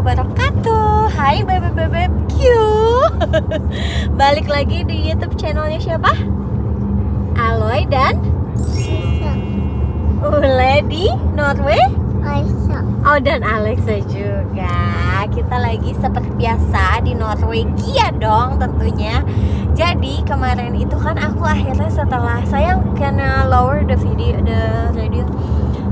wabarakatuh. Hai bebek-bebek Q. Balik lagi di YouTube channelnya siapa? Aloy dan Ule di Norway. Oh, dan Alexa juga. Kita lagi seperti biasa di Norwegia dong tentunya. Jadi kemarin itu kan aku akhirnya setelah saya kena lower the radio.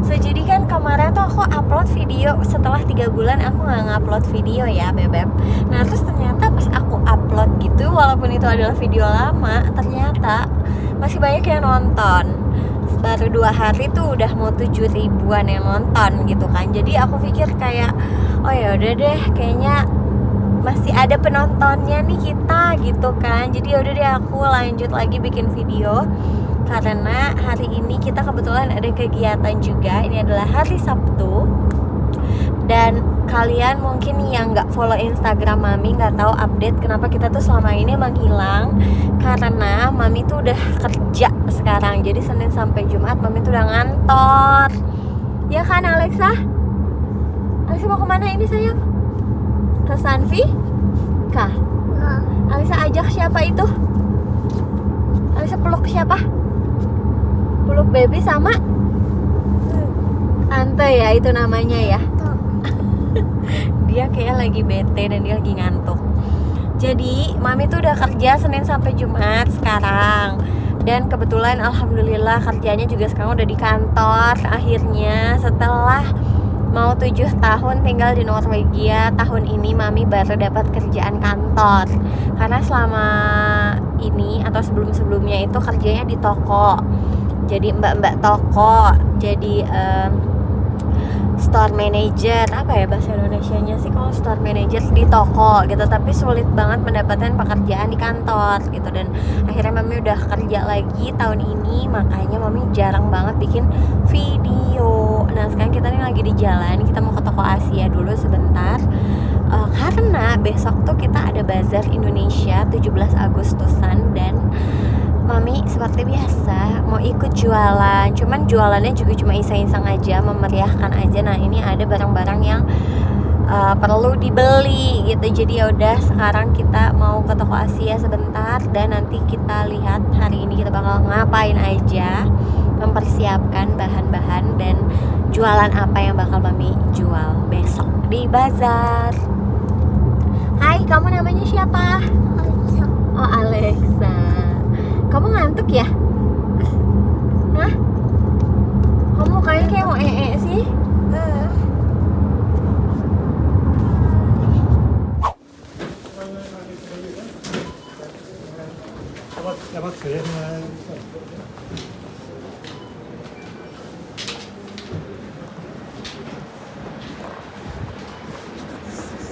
So, jadi kan kemarin tuh aku upload video setelah 3 bulan aku nggak ngupload video ya bebek. Nah terus ternyata pas aku upload gitu, walaupun itu adalah video lama, ternyata masih banyak yang nonton. Baru 2 hari tuh udah mau 7 ribuan yang nonton gitu kan. Jadi aku pikir kayak oh ya udah deh, kayaknya masih ada penontonnya nih kita gitu kan. Jadi udah deh aku lanjut lagi bikin video. Karena hari ini kita kebetulan ada kegiatan juga. Ini adalah hari Sabtu. Dan kalian mungkin yang nggak follow Instagram Mami nggak tahu update kenapa kita tuh selama ini menghilang. Karena Mami tuh udah kerja sekarang. Jadi Senin sampai Jumat Mami tuh udah ngantor. Ya kan Alexa? Alexa mau kemana ini sayang? Ke Sanvi? Kah? Alexa ajak siapa itu? Alexa peluk siapa? Peluk baby sama Tante ya, itu namanya ya. Dia kayak lagi bete dan dia lagi ngantuk. Jadi Mami tuh udah kerja Senin sampai Jumat sekarang. Dan kebetulan alhamdulillah kerjanya juga sekarang udah di kantor. Akhirnya setelah mau 7 tahun tinggal di Norwegia, tahun ini Mami baru dapat kerjaan kantor. Karena selama ini atau sebelum-sebelumnya itu kerjanya di toko. Jadi mbak-mbak toko, jadi store manager, apa ya bahasa Indonesianya sih kalau store manager di toko gitu. Tapi sulit banget mendapatkan pekerjaan di kantor gitu. Dan akhirnya Mami udah kerja lagi tahun ini, makanya Mami jarang banget bikin video. Nah sekarang kita nih lagi di jalan, kita mau ke toko Asia dulu sebentar. Karena besok tuh kita ada bazar Indonesia 17 Agustusan dan Mami seperti biasa mau ikut jualan. Cuman jualannya juga cuma iseng-iseng aja, memeriahkan aja. Nah ini ada barang-barang yang perlu dibeli gitu. Jadi ya udah sekarang kita mau ke toko Asia sebentar dan nanti kita lihat hari ini kita bakal ngapain aja, mempersiapkan bahan-bahan dan jualan apa yang bakal Mami jual besok di bazar. Hai, kamu namanya siapa? Alexa. Oh Alexa. Kamu ngantuk ya? Hah? Kamu kayaknya kayak mau sih?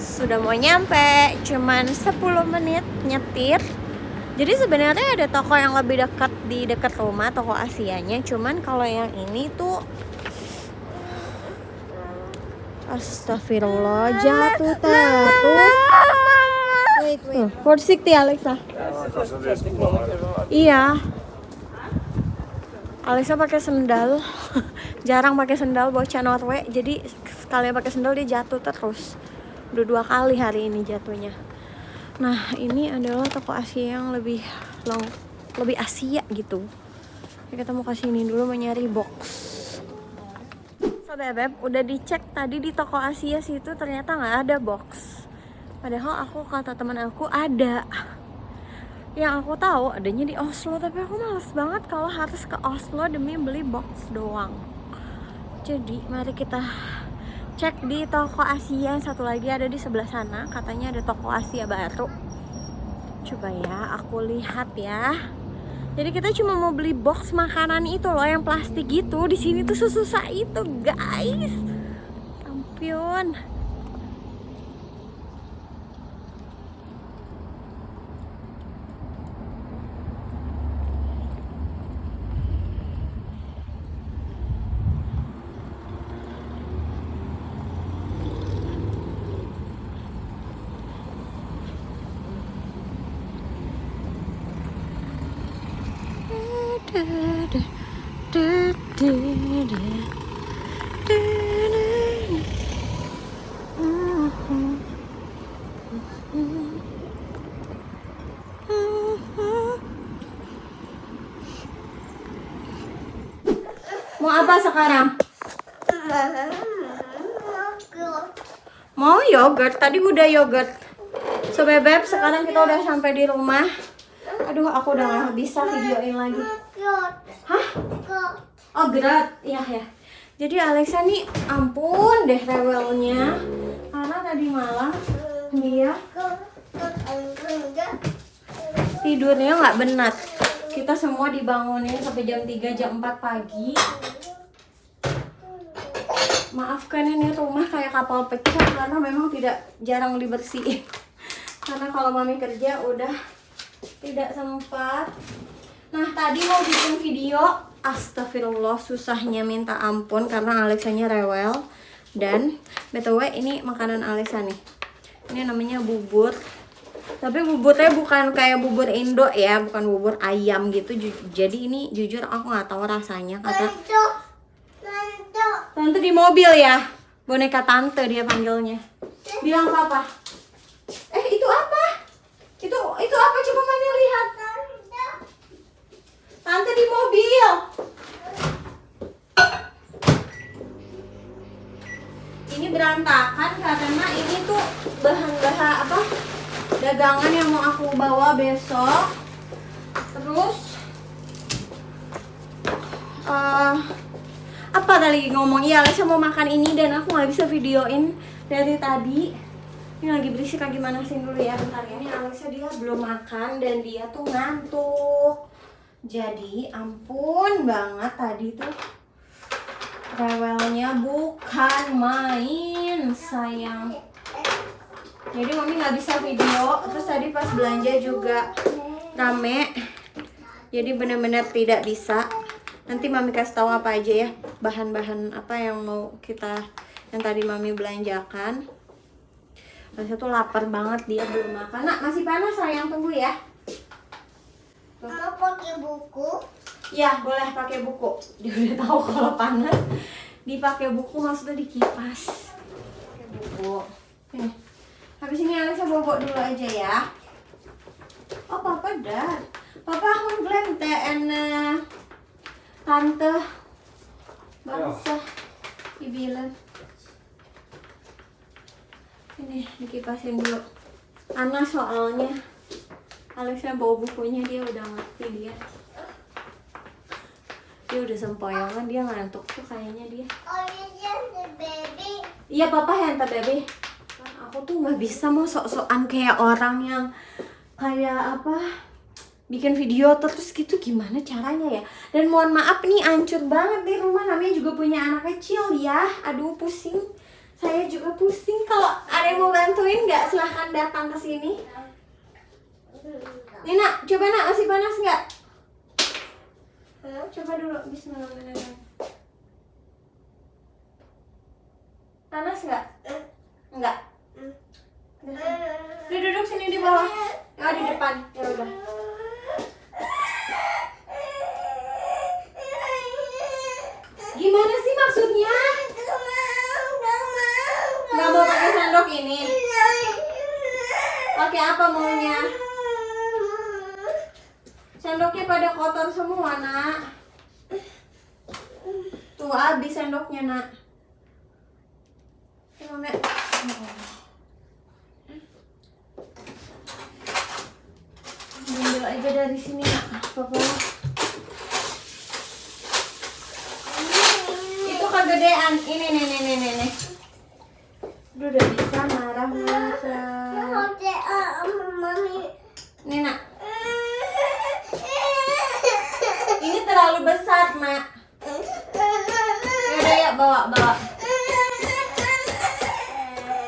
Sudah mau nyampe, cuman 10 menit nyetir. Jadi sebenarnya ada toko yang lebih dekat di dekat rumah, toko Asianya. Cuman kalau yang ini tuh astagfirullah, jatuh terus. Wait. 460 Alexa. Iya. Alexa pakai sendal. Jarang pakai sendal bocah Norway. Jadi sekali pakai sendal dia jatuh terus. Udah 2 kali hari ini jatuhnya. Nah ini adalah toko Asia yang lebih Asia gitu. Kita mau kesini dulu mau nyari box. So bebek udah dicek tadi di toko Asia situ ternyata nggak ada box. Padahal aku kata teman aku ada. Yang aku tahu adanya di Oslo, tapi aku males banget kalau harus ke Oslo demi beli box doang. Jadi mari kita cek di toko Asia yang satu lagi ada di sebelah sana. Katanya ada toko Asia baru. Coba ya, aku lihat ya. Jadi kita cuma mau beli box makanan itu loh, yang plastik gitu. Di sini tuh susah itu, guys. Ampun. Mau apa sekarang? Mau yogurt, tadi udah yogurt. So bebek, sekarang kita udah sampai di rumah. Aduh, aku udah gak bisa videoin lagi. Hah? Oh, gerat. Iya ya. Jadi Alexa nih, ampun deh rewelnya. Karena tadi malam dia tidurnya nggak benar. Kita semua dibangunin sampai jam 3, jam 4 pagi. Maafkan ini rumah kayak kapal pecah karena memang tidak jarang dibersihin. Karena kalau mami kerja udah tidak sempat. Nah, tadi mau bikin video, astagfirullah susahnya minta ampun karena Alexanya rewel. Dan btw ini makanan Alexa nih. Ini namanya bubur. Tapi buburnya bukan kayak bubur Indo ya, bukan bubur ayam gitu. Jadi ini jujur aku nggak tahu rasanya. Kata tante di mobil ya, boneka tante dia panggilnya. Bilang papa. Itu apa? Itu apa? Coba mami lihat. Tante di mobil. Ini berantakan karena ini tuh bahan-bahan apa? Dagangan yang mau aku bawa besok. Terus apa tadi ngomong? Iya, Alexa mau makan ini dan aku nggak bisa videoin dari tadi. Ini lagi berisik, lagi manasin dulu ya bentar. Ini Alexa dia belum makan dan dia tuh ngantuk. Jadi ampun banget tadi tuh rewelnya bukan main sayang. Jadi mami nggak bisa video. Terus tadi pas belanja juga rame. Jadi bener-bener tidak bisa. Nanti mami kasih tahu apa aja ya, bahan-bahan apa yang mau kita, yang tadi mami belanjakan. Rasanya tuh lapar banget, dia belum makan. Nak, masih panas sayang, tunggu ya. Mau pakai buku? Ya, boleh pakai buku. Dia udah tahu kalau panas dipakai buku, maksudnya dikipas. Pakai buku. Nih. Habis ini Alexa bobok dulu aja ya. Oh, papa dah. Papa aku glente en tante bangsa ibilan. Ini dikipasin dulu. Panas soalnya. Alexa bawa bukunya, dia udah ngerti dia. Dia udah sempoyongan, dia ngantuk tuh kayaknya dia. Oh, iya, baby. Iya, papa hantar baby. Aku tuh nggak bisa mau sok-sokan kayak orang yang kayak apa, bikin video terus gitu, gimana caranya ya. Dan mohon maaf nih, hancur banget nih rumah, namanya juga punya anak kecil ya. Aduh pusing, saya juga pusing. Kalau ada yang mau bantuin nggak, silahkan datang ke sini. Nih nak, coba nak, masih panas nggak? Coba dulu, bismillahirrahmanirrahim. Panas nggak? Enggak. Duduk sini di bawah. Oh, di depan. Ya udah. Gimana sih maksudnya? Nggak mau pakai sendok ini. Pakai apa maunya? Sendoknya pada kotor semua, nak. Tuh habis sendoknya, nak. Ambil aja dari sini, nak. Papa. Itu kegedean. Ini nih. Udah bisa marah. Nih, nak. Ini terlalu besar, nak. Yaudah ya, bawa.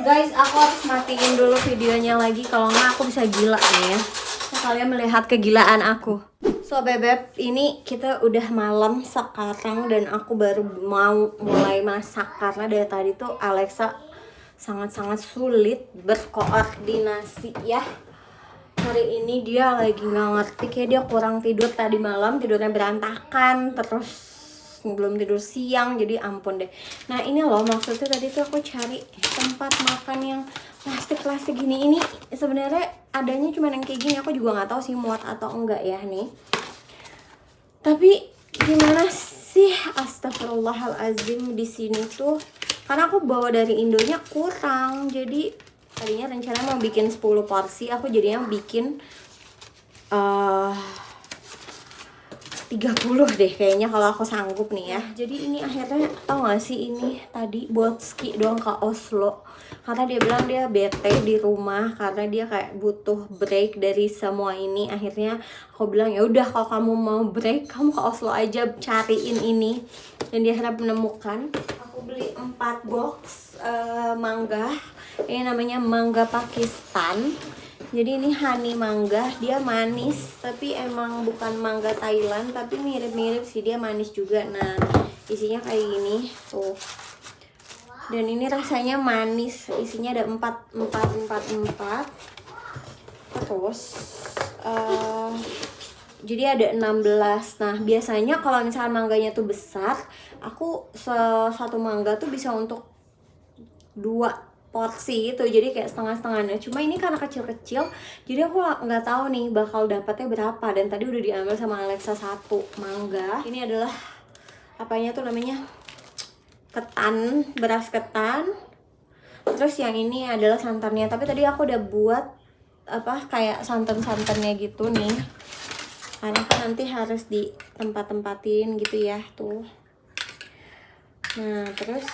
Guys, aku harus matiin dulu videonya lagi, kalau nggak aku bisa gila nih ya. Nah, kalian melihat kegilaan aku. So bebek, ini kita udah malam sekarang dan aku baru mau mulai masak karena dari tadi tuh Alexa sangat-sangat sulit berkoordinasi ya. Hari ini dia lagi nggak ngerti, kayak dia kurang tidur tadi malam, tidurnya berantakan, terus belum tidur siang, jadi ampun deh. Nah ini loh maksudnya tadi tuh aku cari tempat makan yang plastik gini. Ini sebenarnya adanya cuma yang kayak gini, aku juga nggak tahu sih muat atau enggak ya nih. Tapi gimana sih, astagfirullah. Astagfirullahalazim, di sini tuh karena aku bawa dari Indonya kurang. Jadi tadinya rencana mau bikin 10 porsi, aku jadinya bikin 30 deh kayaknya kalau aku sanggup nih ya. Jadi ini akhirnya, tau gak sih, ini tadi Bolski doang ke Oslo karena dia bilang dia bete di rumah karena dia kayak butuh break dari semua ini. Akhirnya aku bilang ya udah, kalau kamu mau break kamu ke Oslo aja cariin ini. Dan dia akhirnya menemukan. Aku beli 4 box mangga. Ini namanya mangga Pakistan. Jadi ini honey mangga, dia manis tapi emang bukan mangga Thailand, tapi mirip-mirip sih, dia manis juga. Nah isinya kayak gini tuh, dan ini rasanya manis, isinya ada 4. Terus jadi ada 16. Nah biasanya kalau misalnya mangganya tuh besar, aku satu mangga tuh bisa untuk 2 porsi gitu, jadi kayak setengah-setengahnya. Cuma ini karena kecil-kecil, jadi aku nggak tahu nih bakal dapatnya berapa. Dan tadi udah diambil sama Alexa 1 mangga. Ini adalah apanya tuh namanya, ketan, beras ketan. Terus yang ini adalah santannya, tapi tadi aku udah buat kayak santan-santannya gitu nih, karena kan nanti harus di tempat-tempatin gitu ya tuh. Nah terus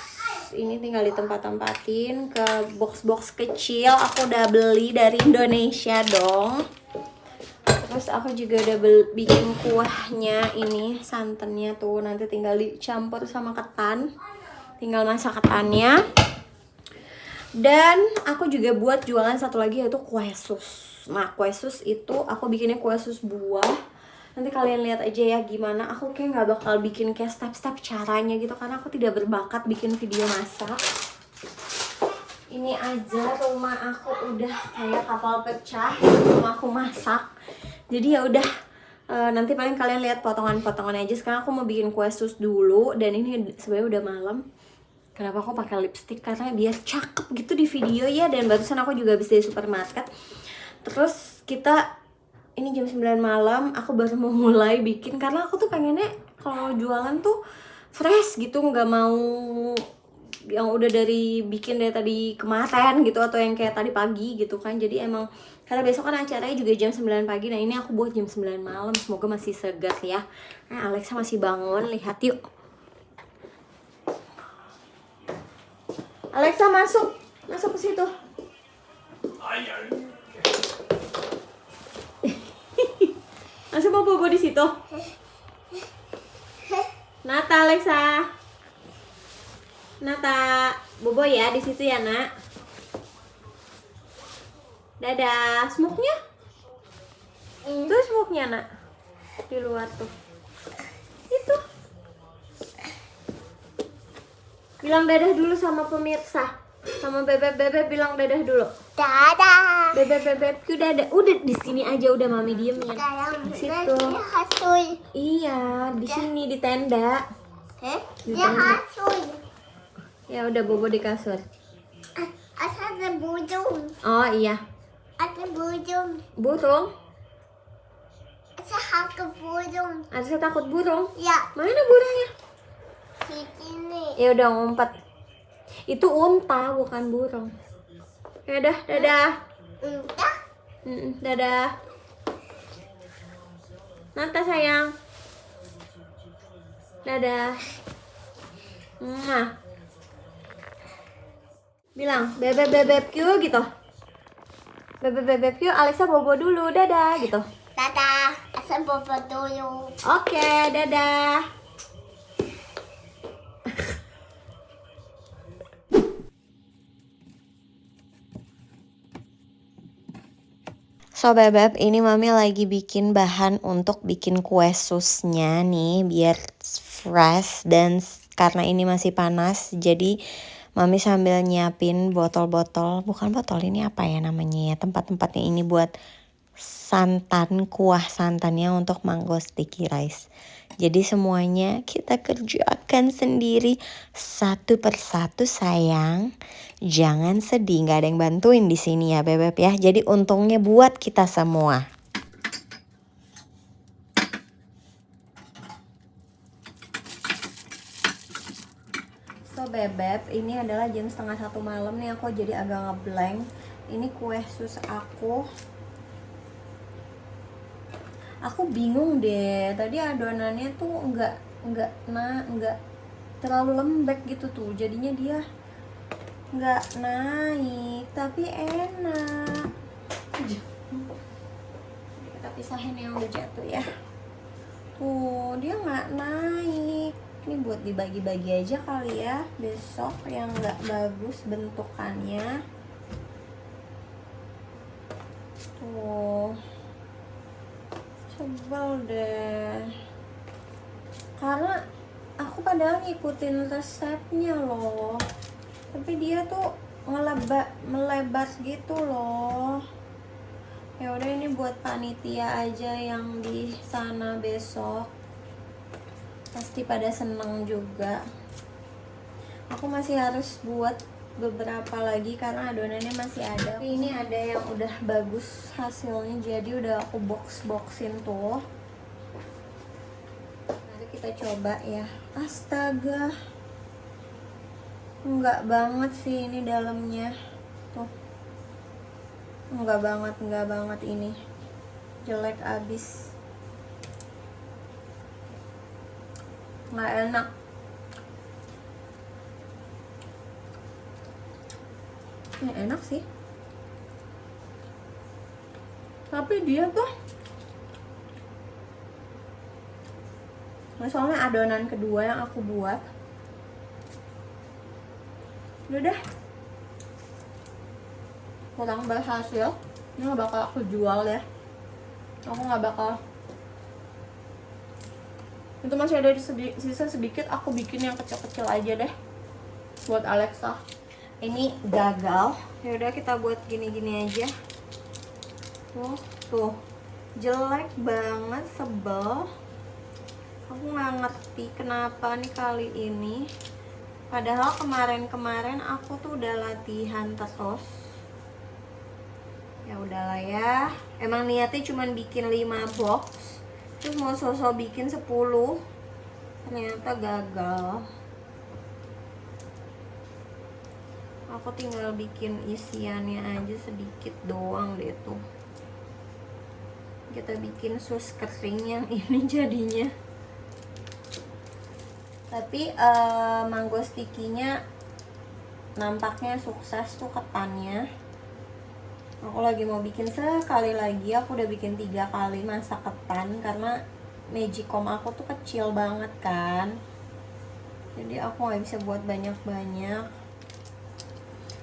ini tinggal ditempat-tempatin ke box-box kecil. Aku udah beli dari Indonesia dong. Terus aku juga udah bikin kuahnya, ini santannya tuh, nanti tinggal dicampur sama ketan, tinggal masak ketannya. Dan aku juga buat jualan satu lagi, yaitu kue sus. Nah kue sus itu aku bikinnya kue sus buah. Nanti kalian lihat aja ya gimana. Aku kayak nggak bakal bikin kayak step-step caranya gitu, karena aku tidak berbakat bikin video masak. Ini aja rumah aku udah kayak kapal pecah, rumah aku masak. Jadi ya udah, nanti paling kalian lihat potongan-potongan aja. Sekarang aku mau bikin kue sus dulu, dan ini sebenarnya udah malam. Kenapa aku pakai lipstick? Karena biar cakep gitu di video ya. Dan barusan aku juga habis dari supermarket. Terus ini jam 9 malam, aku baru mau mulai bikin. Karena aku tuh pengennya kalau jualan tuh fresh gitu, nggak mau yang udah bikin dari tadi kemarin gitu, atau yang kayak tadi pagi gitu kan. Jadi emang, karena besok kan acaranya juga jam 9 pagi. Nah ini aku buat jam 9 malam, semoga masih segar ya. Nah Alexa masih bangun, lihat yuk. Alexa masuk ke situ. Masa mau bobo di situ? Nata, Alexa. Nata, bobo ya di situ ya, Nak. Dadah, smoke-nya. Itu smoke-nya, Nak. Di luar tuh. Itu. Bilang dadah dulu sama pemirsa. Sama bebek bilang dadah dulu. Dadah. Bebek dadah. Udah di sini aja, udah mami diem ya. Di situ. Hasul. Iya, di sini di tenda. Di Dia tenda. hasul. Ya udah bobo di kasur. Ada burung. Oh iya. Ada burung. Burung? Saya takut burung. Saya takut burung. Ya, Mana burungnya? di sini. Ya udah ngumpet. Itu unta bukan burung. Ya udah, dadah. Entah. Dadah. Nanta sayang. Dadah. Bilang bebek gitu. Bebek Alexa bobo dulu, dadah gitu. Dadah. Saya bobo dulu. Oke, dadah. So bebek, ini mami lagi bikin bahan untuk bikin kue susnya nih, biar fresh. Dan karena ini masih panas, jadi mami sambil nyiapin botol-botol, bukan botol, ini apa ya namanya ya, tempat-tempatnya ini buat santan, kuah santannya untuk mango sticky rice. Jadi semuanya kita kerjakan sendiri satu persatu sayang. Jangan sedih, nggak ada yang bantuin di sini ya bebek ya. Jadi untungnya buat kita semua. So bebek, ini adalah jam 12:30 malam nih, aku jadi agak ngeblank. Ini kue sus aku. Aku bingung deh. Tadi adonannya tuh nggak terlalu lembek gitu tuh. Jadinya dia nggak naik, tapi enak. Kita pisahin yang udah jatuh ya. Tuh, dia nggak naik. Ini buat dibagi-bagi aja kali ya besok yang nggak bagus bentukannya. Tuh, sebel deh. Karena aku padahal ngikutin resepnya loh, tapi dia tuh melebar gitu loh. Ya udah, ini buat panitia aja yang di sana besok. Pasti pada seneng juga. Aku masih harus buat beberapa lagi karena adonannya masih ada. Ini ada yang udah bagus hasilnya, jadi udah aku boxin tuh. Nanti kita coba ya. Astaga, enggak banget sih ini dalamnya tuh. Enggak banget ini. Jelek abis. Nggak enak. Ya enak sih, tapi dia tuh soalnya adonan kedua yang aku buat udah kurang berhasil. Ini nggak bakal aku jual ya, aku nggak bakal. Itu masih ada sisa sedikit, aku bikin yang kecil-kecil aja deh buat Alexa. Ini gagal. Ya udah, kita buat gini-gini aja. Tuh, jelek banget, sebel. Aku nggak ngerti kenapa nih kali ini. Padahal kemarin aku tuh udah latihan terus. Ya udahlah ya. Emang niatnya cuman bikin 5 box. Terus mau sosok bikin 10, ternyata gagal. Aku tinggal bikin isiannya aja sedikit doang deh tuh. Kita bikin sus kering yang ini jadinya. Tapi mango sticky-nya nampaknya sukses tuh ketannya. Aku lagi mau bikin sekali lagi. Aku udah bikin 3 kali masak ketan karena magicom aku tuh kecil banget kan, jadi aku nggak bisa buat banyak-banyak.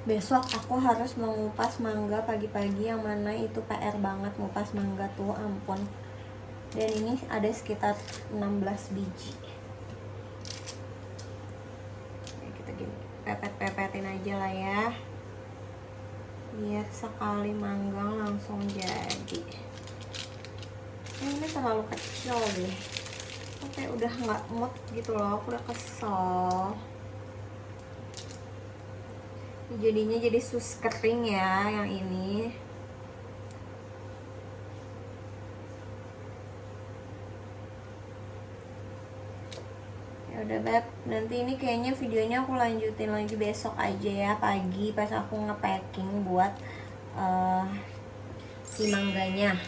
Besok aku harus mengupas mangga pagi-pagi, yang mana itu PR banget ngupas mangga tuh, ampun. Dan ini ada sekitar 16 biji. Kita gini pepet-pepetin aja lah ya, biar sekali manggang langsung jadi. Ini terlalu kecil deh, oke udah nggak mood gitu loh, aku udah kesel. Jadinya jadi sus kering ya yang ini. Ya udah Beb, nanti ini kayaknya videonya aku lanjutin lagi besok aja ya, pagi pas aku nge-packing buat si mangganya.